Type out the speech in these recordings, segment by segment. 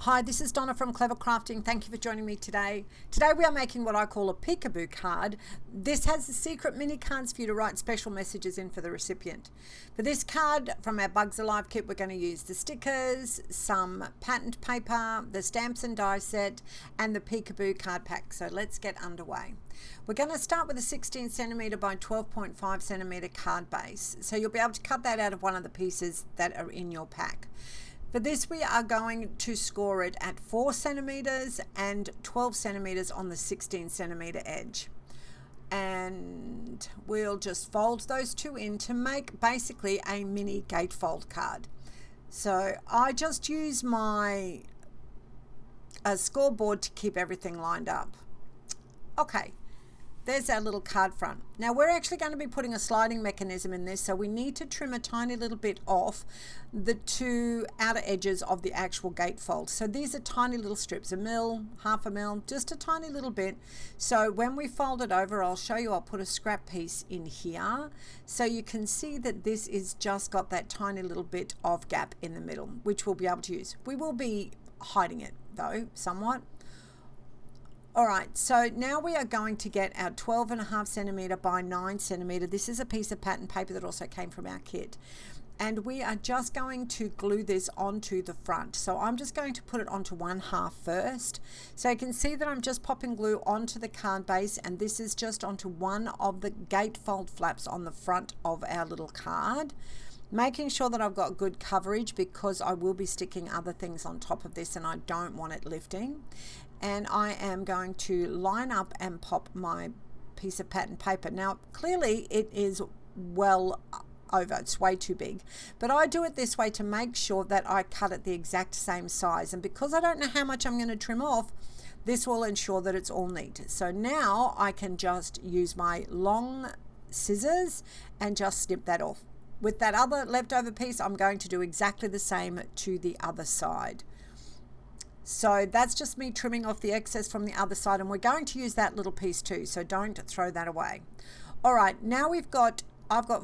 Hi, this is Donna from Clever Crafting. Thank you for joining me today. Today we are making what I call a peekaboo card. This has the secret mini cards for you to write special messages in for the recipient. For this card from our Bugs Alive kit, we're going to use the stickers, some patterned paper, the stamps and die set, and the peekaboo card pack. So let's get underway. We're going to start with a 16 centimeter by 12.5 centimeter card base. So you'll be able to cut that out of one of the pieces that are in your pack. For this, we are going to score it at 4 centimeters and 12 centimeters on the 16 centimeter edge. And we'll just fold those two in to make basically a mini gatefold card. So I just use my scoreboard to keep everything lined up. Okay. There's our little card front. Now we're actually going to be putting a sliding mechanism in this, so we need to trim a tiny little bit off the two outer edges of the actual gatefold. So these are tiny little strips, 1 mil, 1/2 mil, just a tiny little bit. So when we fold it over, I'll show you, I'll put a scrap piece in here so you can see that this is just got that tiny little bit of gap in the middle, which we'll be able to use. We will be hiding it though, somewhat. All right, so now we are going to get our 12.5 centimeter by 9 centimeter. This is a piece of pattern paper that also came from our kit. And we are just going to glue this onto the front. So I'm just going to put it onto 1/2 first. So you can see that I'm just popping glue onto the card base, and this is just onto one of the gatefold flaps on the front of our little card. Making sure that I've got good coverage because I will be sticking other things on top of this and I don't want it lifting. And I am going to line up and pop my piece of pattern paper. Now clearly it is well over, it's way too big, but I do it this way to make sure that I cut it the exact same size, and because I don't know how much I'm going to trim off, this will ensure that it's all neat. So now I can just use my long scissors and just snip that off. With that other leftover piece, I'm going to do exactly the same to the other side. So that's just me trimming off the excess from the other side, and we're going to use that little piece too, so don't throw that away. All right, now I've got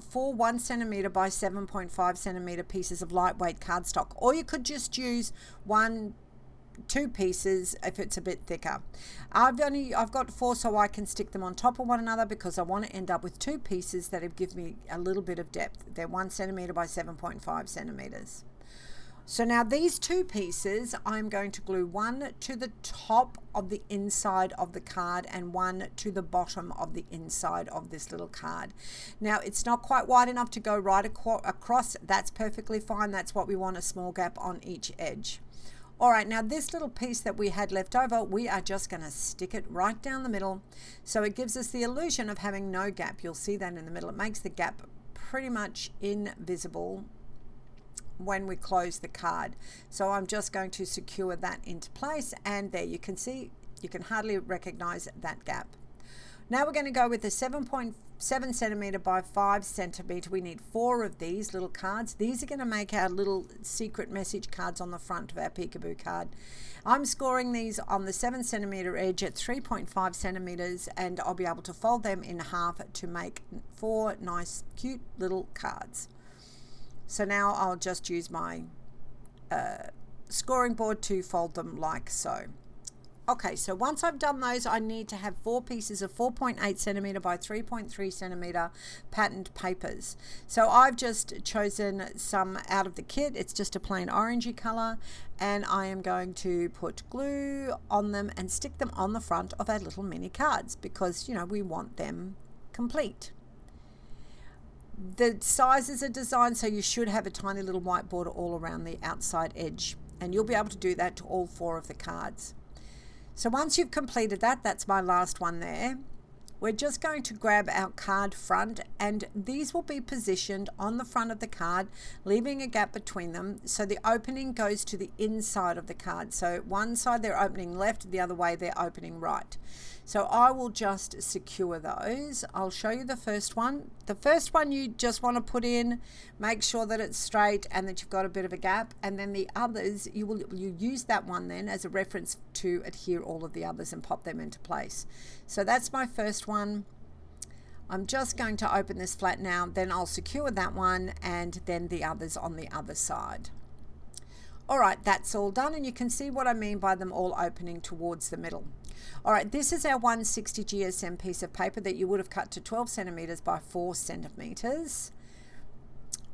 4 1 centimeter by 7.5 centimeter pieces of lightweight cardstock, or you could just use 2 pieces if it's a bit thicker. I've got 4 so I can stick them on top of one another because I want to end up with 2 pieces that give me a little bit of depth. They're 1 centimeter by 7.5 centimeters. So now these 2 pieces, I'm going to glue one to the top of the inside of the card and one to the bottom of the inside of this little card. Now it's not quite wide enough to go right across. That's perfectly fine. That's what we want, a small gap on each edge. All right, now this little piece that we had left over, we are just going to stick it right down the middle. So it gives us the illusion of having no gap. You'll see that in the middle. It makes the gap pretty much invisible when we close the card. So I'm just going to secure that into place, and there you can see, you can hardly recognize that gap. Now we're going to go with a 7.7 centimeter by 5 centimeter. We need 4 of these little cards. These are going to make our little secret message cards on the front of our peekaboo card. I'm scoring these on the 7 centimeter edge at 3.5 centimeters, and I'll be able to fold them in half to make 4 nice cute little cards. So now I'll just use my scoring board to fold them like so. Okay, so once I've done those, I need to have 4 pieces of 4.8 centimeter by 3.3 centimeter patterned papers. So I've just chosen some out of the kit. It's just a plain orangey color, and I am going to put glue on them and stick them on the front of our little mini cards because, you know, we want them complete. The sizes are designed so you should have a tiny little white border all around the outside edge, and you'll be able to do that to all 4 of the cards. So once you've completed that, that's my last one there. We're just going to grab our card front, and these will be positioned on the front of the card, leaving a gap between them. So the opening goes to the inside of the card. So one side they're opening left, the other way they're opening right. So I will just secure those. I'll show you the first one. The first one you just want to put in, make sure that it's straight and that you've got a bit of a gap. And then the others, you use that one then as a reference to adhere all of the others and pop them into place. So that's my first one. I'm just going to open this flat now, then I'll secure that one and then the others on the other side. All right, that's all done, and you can see what I mean by them all opening towards the middle. All right, this is our 160 GSM piece of paper that you would have cut to 12 centimeters by 4 centimeters.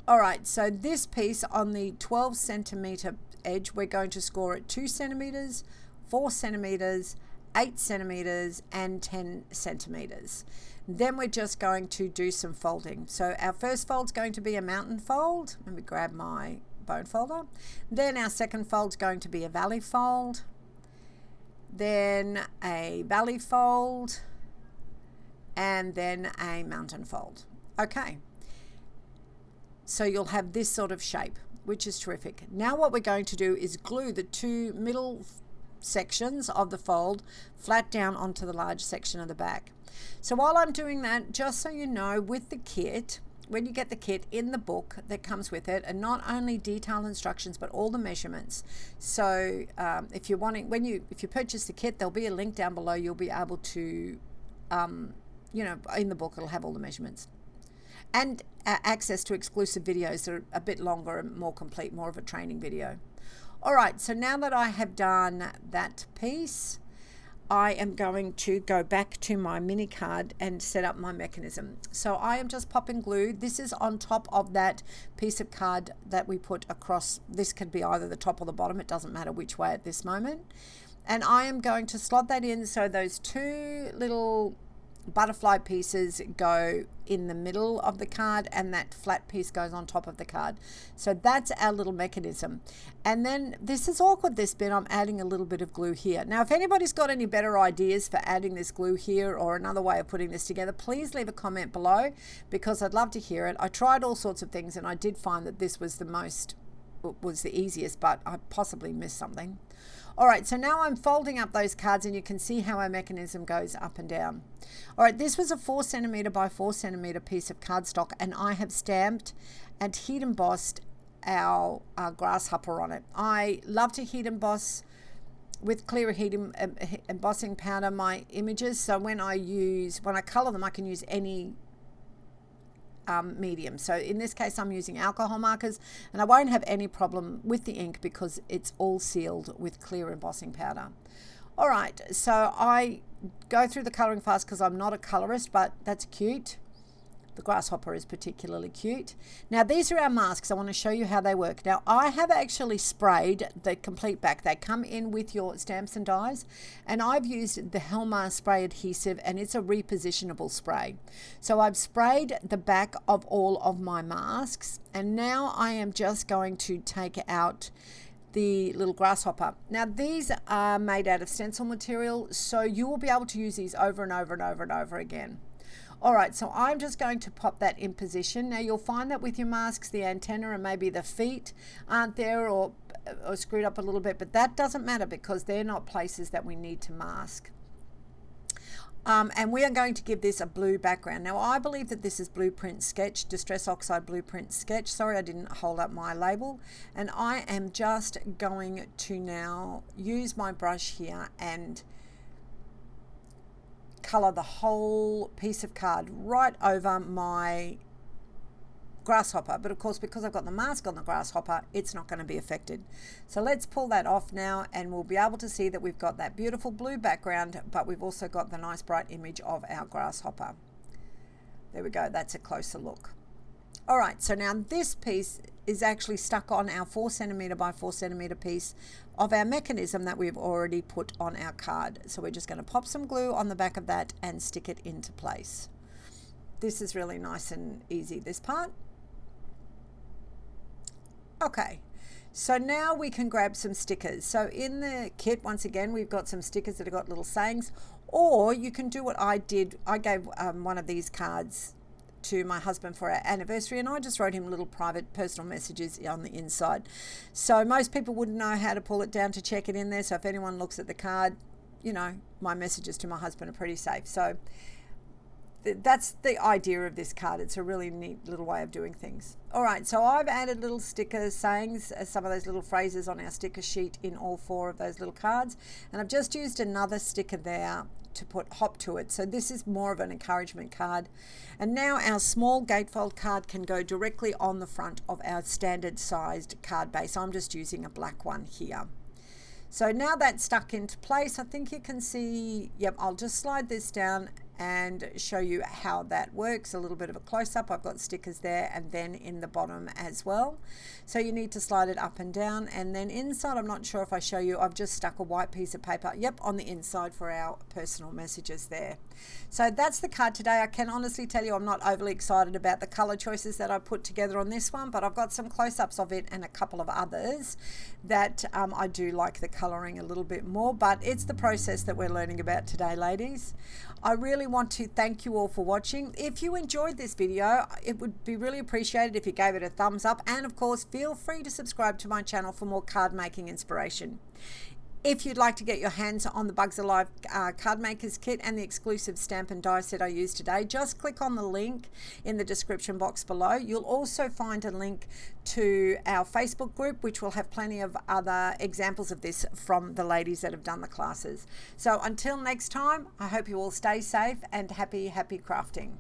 All right, so this piece on the 12 centimeter edge, we're going to score at 2 centimeters, 4 centimeters, 8 centimeters, and 10 centimeters. Then we're just going to do some folding. So our first fold is going to be a mountain fold. Let me grab my bone folder. Then our second fold is going to be a valley fold. Then a valley fold. And then a mountain fold. Okay. So you'll have this sort of shape, which is terrific. Now what we're going to do is glue the two middle sections of the fold flat down onto the large section of the back. So while I'm doing that, just so you know, with the kit, when you get the kit, in the book that comes with it, and not only detailed instructions but all the measurements. So if you're wanting, if you purchase the kit, there'll be a link down below. You'll be able to, you know, in the book it'll have all the measurements and access to exclusive videos that are a bit longer and more complete, more of a training video. All right, so now that I have done that piece, I am going to go back to my mini card and set up my mechanism. So I am just popping glue. This is on top of that piece of card that we put across. This could be either the top or the bottom. It doesn't matter which way at this moment. And I am going to slot that in so those two little butterfly pieces go in the middle of the card and that flat piece goes on top of the card. So that's our little mechanism. And then this is awkward, this bit. I'm adding a little bit of glue here. Now if anybody's got any better ideas for adding this glue here or another way of putting this together, please leave a comment below because I'd love to hear it. I tried all sorts of things and I did find that this was the easiest, but I possibly missed something. All right, so now I'm folding up those cards and you can see how our mechanism goes up and down. All right, this was a 4 centimeter by 4 centimeter piece of cardstock and I have stamped and heat embossed our grasshopper on it. I love to heat emboss with clear heat embossing powder my images. So when I color them, I can use any medium. So in this case I'm using alcohol markers and I won't have any problem with the ink because it's all sealed with clear embossing powder. All right, so I go through the coloring fast because I'm not a colorist, but that's cute. The grasshopper is particularly cute. Now these are our masks. I want to show you how they work. Now I have actually sprayed the complete back. They come in with your stamps and dies, and I've used the Helmar spray adhesive and it's a repositionable spray. So I've sprayed the back of all of my masks and now I am just going to take out the little grasshopper. Now these are made out of stencil material, so you will be able to use these over and over and over and over again. All right, so I'm just going to pop that in position. Now you'll find that with your masks, the antenna and maybe the feet aren't there or screwed up a little bit, but that doesn't matter because they're not places that we need to mask. And we are going to give this a blue background. Now I believe that this is Blueprint Sketch, Distress Oxide Blueprint Sketch. Sorry, I didn't hold up my label. And I am just going to now use my brush here and color the whole piece of card right over my grasshopper. But of course, because I've got the mask on the grasshopper, it's not going to be affected. So let's pull that off now and we'll be able to see that we've got that beautiful blue background, but we've also got the nice bright image of our grasshopper. There we go. That's a closer look. All right, so now this piece is actually stuck on our 4 centimeter by 4 centimeter piece of our mechanism that we've already put on our card. So we're just going to pop some glue on the back of that and stick it into place. This is really nice and easy, this part. Okay, so now we can grab some stickers. So in the kit, once again, we've got some stickers that have got little sayings, or you can do what I did. I gave one of these cards to my husband for our anniversary and I just wrote him little private personal messages on the inside. So most people wouldn't know how to pull it down to check it in there. So if anyone looks at the card, you know, my messages to my husband are pretty safe. So that's the idea of this card. It's a really neat little way of doing things. All right, so I've added little sticker sayings, some of those little phrases on our sticker sheet in all 4 of those little cards. And I've just used another sticker there to put hop to it. So this is more of an encouragement card. And now our small gatefold card can go directly on the front of our standard sized card base. I'm just using a black one here. So now that's stuck into place, I think you can see, yep, I'll just slide this down and show you how that works. A little bit of a close-up. I've got stickers there and then in the bottom as well. So you need to slide it up and down, and then inside, I'm not sure if I show you, I've just stuck a white piece of paper, yep, on the inside for our personal messages there. So that's the card today. I can honestly tell you I'm not overly excited about the color choices that I put together on this one, but I've got some close-ups of it and a couple of others that I do like the coloring a little bit more, but it's the process that we're learning about today, ladies. I really want to thank you all for watching. If you enjoyed this video, it would be really appreciated if you gave it a thumbs up, and of course feel free to subscribe to my channel for more card making inspiration. If you'd like to get your hands on the Bugs Alive Card Makers Kit and the exclusive stamp and die set I used today, just click on the link in the description box below. You'll also find a link to our Facebook group, which will have plenty of other examples of this from the ladies that have done the classes. So until next time, I hope you all stay safe and happy crafting.